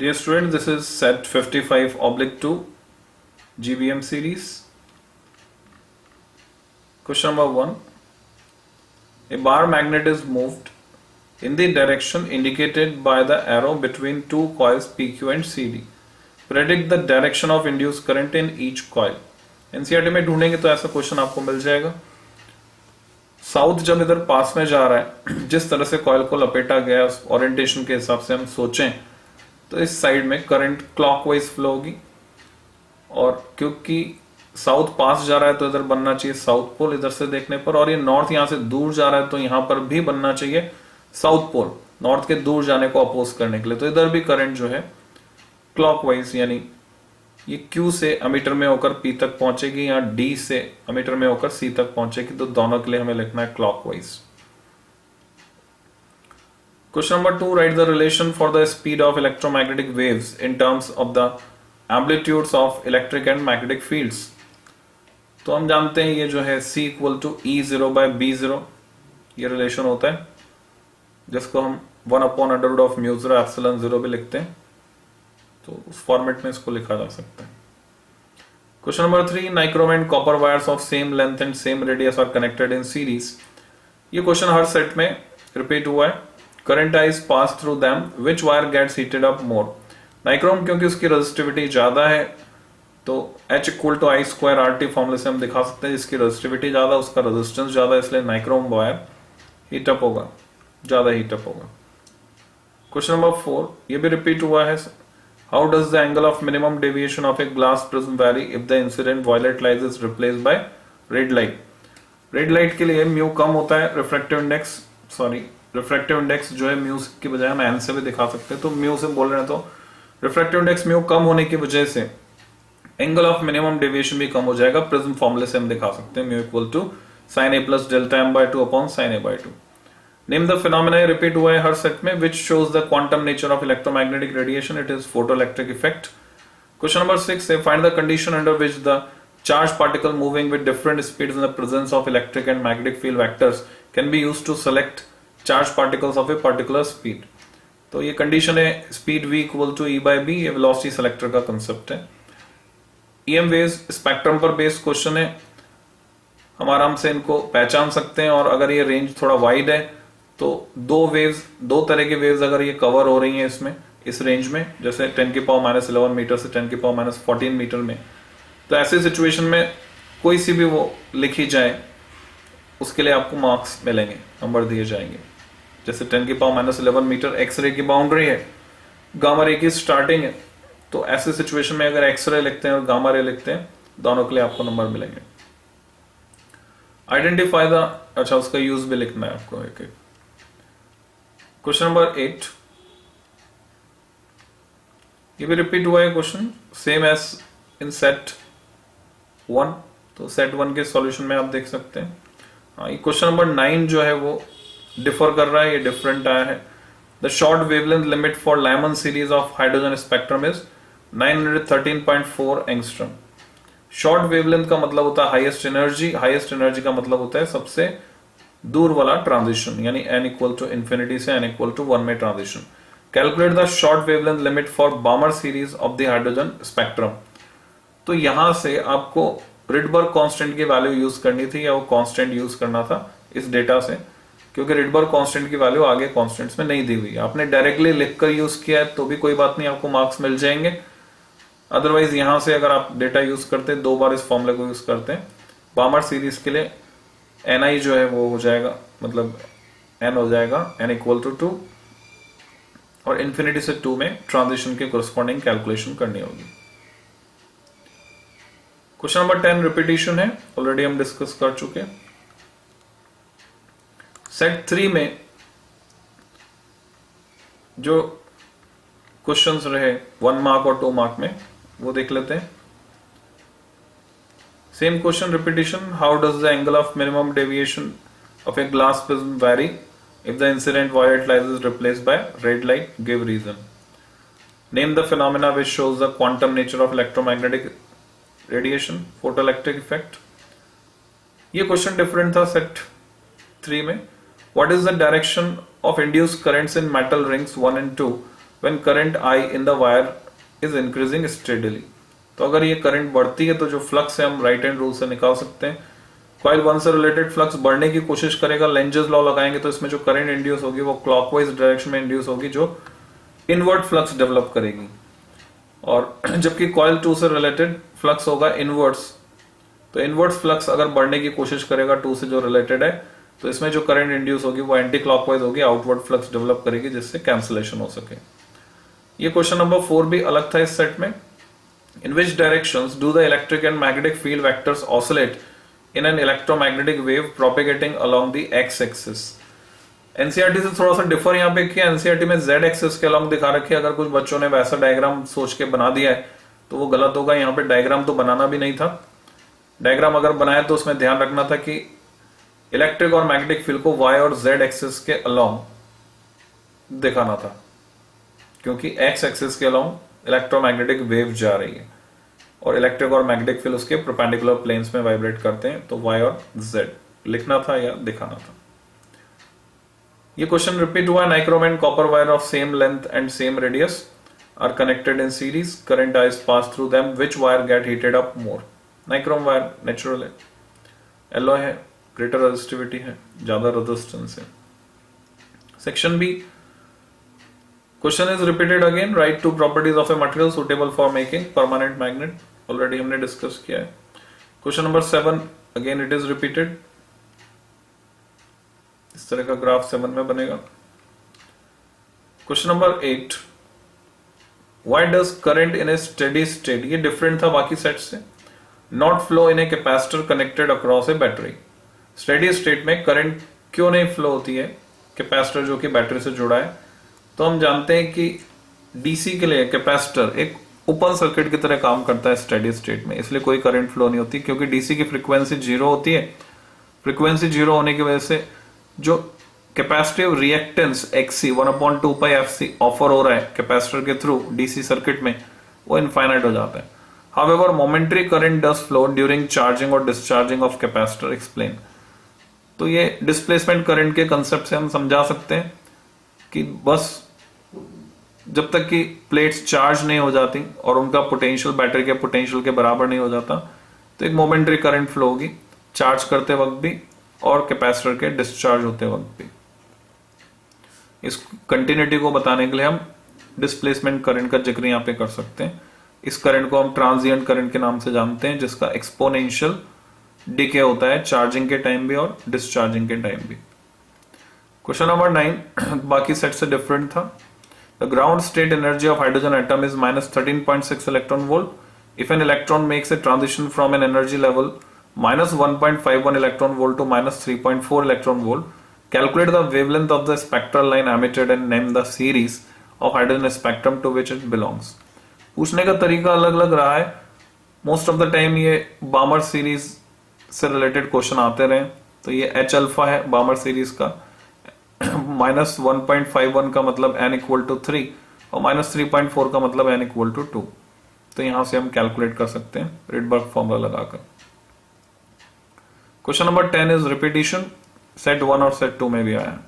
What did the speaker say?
Dear student, this is set 55/2 GBM series. Question number 1. A bar magnet is moved in the direction indicated by the arrow between two coils PQ and CD. Predict the direction of induced current in each coil. NCERT में ढूंढेंगे तो ऐसा question आपको मिल जाएगा. South जब इधर पास में जा रहा है, जिस तरह से कॉइल को लपेटा गया उस ओरिएंटेशन के हिसाब से हम सोचें तो इस साइड में करंट क्लॉकवाइज फ्लो होगी, और क्योंकि साउथ पास जा रहा है तो इधर बनना चाहिए साउथ पोल इधर से देखने पर, और ये नॉर्थ यहां से दूर जा रहा है तो यहां पर भी बनना चाहिए साउथ पोल नॉर्थ के दूर जाने को अपोज करने के लिए. तो इधर भी करंट जो है क्लॉकवाइज, यानी ये Q से अमीटर में होकर P तक पहुंचेगी या D से अमीटर में होकर C तक पहुंचेगी. तो दोनों के लिए हमें लिखना है clockwise. Question number 2. Write the relation for the speed of electromagnetic waves in terms of the amplitudes of electric and magnetic fields. तो हम जानते हैं ये जो है C equal to E0 by B0 ये रिलेशन होता है, जिसको हम 1/√μ0 भी लिखते हैं. तो उस फॉर्मेट में इसको लिखा जा सकता है. Question number 3. Nichrome and copper wires of same length and same radius are connected in series. ये क्वेश्चन हर सेट में रिपीट हुआ है. Current is passed through them. Which wire gets heated up more? Nichrome क्योंकि उसकी resistivity ज्यादा है तो H equal to I square RT फॉर्मूले से हम दिखा सकते हैं. जिसकी रेजिस्टिविटी ज्यादा उसका रेजिस्टेंस ज्यादा, इसलिए नाइक्रोम वायर हीटअप होगा, ज्यादा हीटअप होगा. क्वेश्चन नंबर 4 ये भी रिपीट हुआ है. How does the angle of minimum deviation of a glass prism vary if the incident violet light is replaced by red light? Red light के लिए mu कम होता है, रिफ्रैक्टिव इंडेक्स जो है म्यू की बजाय हम एन से भी दिखा सकते हैं. तो म्यू से बोल रहे हैं तो रिफ्रैक्टिव इंडेक्स म्यू कम होने की वजह से एंगल ऑफ मिनिमम डेविएशन भी कम हो जाएगा. प्रिज्म फॉर्मूले से हम दिखा सकते हैं mu equal to sin a plus delta m by 2 upon sin a by 2. Name the phenomena. Repeat हुआ है हर सेट में. Which shows the quantum nature of electromagnetic radiation. It is photoelectric effect. Question number 6 है find the condition under which the charged particle moving with different speeds in the presence of electric and magnetic field vectors can be used to select charged particles of a particular speed. तो ये condition है speed v equal to e by b. ये velocity selector का concept है. EM waves spectrum पर based question है. हम आराम से इनको पहचान सकते हैं, और अगर ये रेंज थोड़ा वाइड है तो दो तरह के वेव्स अगर ये कवर हो रही हैं इसमें इस रेंज में, जैसे 10⁻11 मीटर से 10⁻14 मीटर में, तो ऐसे सिचुएशन में कोई सी भी वो लिखी जाए उसके लिए आपको मार्क्स मिलेंगे, नंबर दिए जाएंगे. जैसे 10⁻11 मीटर एक्सरे की बाउंड्री है, गामा रे की स्टार्टिंग है, तो ऐसे सिचुएशन में अगर एक्सरे लिखते हैं और गामा रे लिखते हैं दोनों के लिए आपको नंबर मिलेंगे. आइडेंटिफाई द, अच्छा उसका यूज भी लिखना है आपको एक एक. क्वेश्चन नंबर 8 ये भी रिपीट हुआ है question, same as in set 1. तो सेट 1 के सॉल्यूशन में आप देख सकते हैं. हाँ, ये क्वेश्चन नंबर 9 जो है वो डिफर कर रहा है, ये डिफरेंट आया है. The short wavelength limit for Lyman series of hydrogen spectrum is 913.4 angstrom. Short wavelength का मतलब होता है हाईएस्ट एनर्जी. हाईएस्ट एनर्जी का मतलब होता है सबसे दूर वाला ट्रांजिशन, यानी n इक्वल टू इंफिनिटी से n इक्वल टू 1 में transition. Calculate the short wavelength limit for बामर series of the hydrogen spectrum. तो यहां से आपको रिडबर्ग कांस्टेंट की वैल्यू यूज करनी थी, या वो कांस्टेंट यूज करना था इस डेटा से, क्योंकि रिडबर्ग कांस्टेंट की वैल्यू आगे कांस्टेंट्स में नहीं दी हुई. आपने डायरेक्टली लिखकर यूज किया है तो भी कोई बात नहीं, आपको मार्क्स मिल जाएंगे. अदरवाइज यहां से अगर आप डेटा यूज करते हैं, 2 बार इस फॉर्मूले को यूज करते हैं, बामर सीरीज के लिए ni जो है वो हो जाएगा, मतलब n हो जाएगा n इक्वल टू 2, और इंफिनिटी से 2 में ट्रांजिशन के कोरस्पॉन्डिंग कैलकुलेशन करनी होगी. क्वेश्चन नंबर 10 रिपीटिशन है, ऑलरेडी हम डिस्कस कर चुके. सेट 3 में जो क्वेश्चंस रहे 1 मार्क और 2 मार्क में वो देख लेते हैं. Same question repetition. How does the angle of minimum deviation of a glass prism vary if the incident violet light is replaced by red light. Give reason. Name the phenomena which shows the quantum nature of electromagnetic radiation. Photoelectric effect. ये question different था set 3 में. What is the direction of induced currents in metal rings 1 and 2 when current I in the wire is increasing steadily. तो अगर ये current बढ़ती है तो जो फ्लक्स है हम राइट हैंड रूल से निकाल सकते हैं। कॉइल 1 से रिलेटेड फ्लक्स बढ़ने की कोशिश करेगा, लेंजेस लॉ लगाएंगे तो इसमें जो करंट इंड्यूस होगी वो क्लॉकवाइज डायरेक्शन में इंड्यूस होगी, जो इनवर्ट फ्लक्स डेवलप करेगी। और जबकि कॉइल 2 से रिलेटेड फ्लक्स होगा इनवर्ट्स, तो इनवर्ट्स फ्लक्स अगर बढ़ने की कोशिश करेगा 2 से जो रिलेटेड है, तो इसमें जो करंट इंड्यूस होगी वो एंटी क्लॉकवाइज होगी, आउटवर्ड फ्लक्स डेवलप करेगी जिससे कैंसिलेशन हो सके। ये क्वेश्चन नंबर 4 भी अलग था इस सेट में। In which directions do the electric and magnetic field vectors oscillate in an electromagnetic wave propagating along the x axis. NCERT से थोड़ा सा डिफर यहाँ पे किया, एनसीईआरटी में जेड एक्सिस के अलोंग दिखा रखी है। अगर कुछ बच्चों ने वैसा डायग्राम सोच के बना दिया है तो वो गलत होगा। यहाँ पे डायग्राम तो बनाना भी नहीं था, डायग्राम अगर बनाया तो उसमें ध्यान रखना था कि इलेक्ट्रिक और मैग्नेटिक फील्ड को वाई और जेड एक्सिस के अलोंग दिखाना था, क्योंकि एक्स एक्सिस के अलोंग इलेक्ट्रोमैग्नेटिक वेव जा रही है और इलेक्ट्रिक और मैग्नेटिक फील्ड उसके परपेंडिकुलर प्लेन्स में वाइब्रेट करते हैं, तो वाई और जेड लिखना था या दिखाना था। ये क्वेश्चन रिपीट हुआ। Nichrome and copper wire of same length and same radius are connected in series, current is pass through them, which wire get heated up more. Nichrome wire natural है, alloy है, greater resistivity है, ज्यादा resistance है। Section B, question is repeated again, write two properties of a material suitable for making permanent magnet. Already हमने discuss किया है। Question number 7 again it is repeated. इस तरह का ग्राफ 7 में बनेगा। Question number 8, why does current in A steady state, ये different था बाकी सेट से, not flow in a capacitor connected across A battery. Steady state में करंट क्यों नहीं फ्लो होती है कैपेसिटर जो कि बैटरी से जुड़ा है? तो हम जानते हैं कि डीसी के लिए कैपेसिटर एक ओपन सर्किट की तरह काम करता है स्टेडी स्टेट में, इसलिए कोई करंट फ्लो नहीं होती, क्योंकि डीसी की फ्रीक्वेंसी 0 होती है। फ्रीक्वेंसी 0 होने की वजह से जो कैपेसिटिव रिएक्टेंस एक्सी 1/2 पाई एफसी ऑफर हो रहा है कैपेसिटर के थ्रू डीसी सर्किट में, वो इनफाइनाइट हो जाता है। However momentary current does flow during charging और डिस्चार्जिंग ऑफ कैपेसिटर, एक्सप्लेन। तो ये डिस्प्लेसमेंट करंट के कंसेप्ट से हम समझा सकते हैं कि बस जब तक कि प्लेट्स चार्ज नहीं हो जाती और उनका पोटेंशियल बैटरी के पोटेंशियल के बराबर नहीं हो जाता, तो एक मोमेंटरी करंट फ्लो होगी चार्ज करते वक्त भी और कैपेसिटर के डिस्चार्ज होते वक्त भी। इस कंटिन्यूटी को बताने के लिए हम डिस्प्लेसमेंट करंट का जिक्र यहां पे कर सकते हैं। इस करंट को हम ट्रांजिएंट करंट के नाम से जानते हैं, जिसका एक्सपोनेंशियल डिके होता है चार्जिंग के टाइम भी और डिस्चार्जिंग के टाइम भी। क्वेश्चन नंबर 9 बाकी सेट से डिफरेंट था। The ground state energy of hydrogen atom is -13.6 electron volt if an electron makes a transition from an energy level -1.51 electron volt to -3.4 electron volt. Calculate the wavelength of the spectral line emitted and name the series of hydrogen spectrum to which it belongs. पूछने का तरीका अलग अलग रहा है। Most of the time ये बामर series से related question आते रहे। तो ये H अल्फा है बामर सीरीज का, -1.51 का मतलब n = 3 और -3.4 का मतलब n = 2। तो यहां से हम कैलकुलेट कर सकते हैं रिडबर्ग फॉर्मूला लगाकर। Question number 10 is repetition, set 1 और सेट 2 में भी आया है।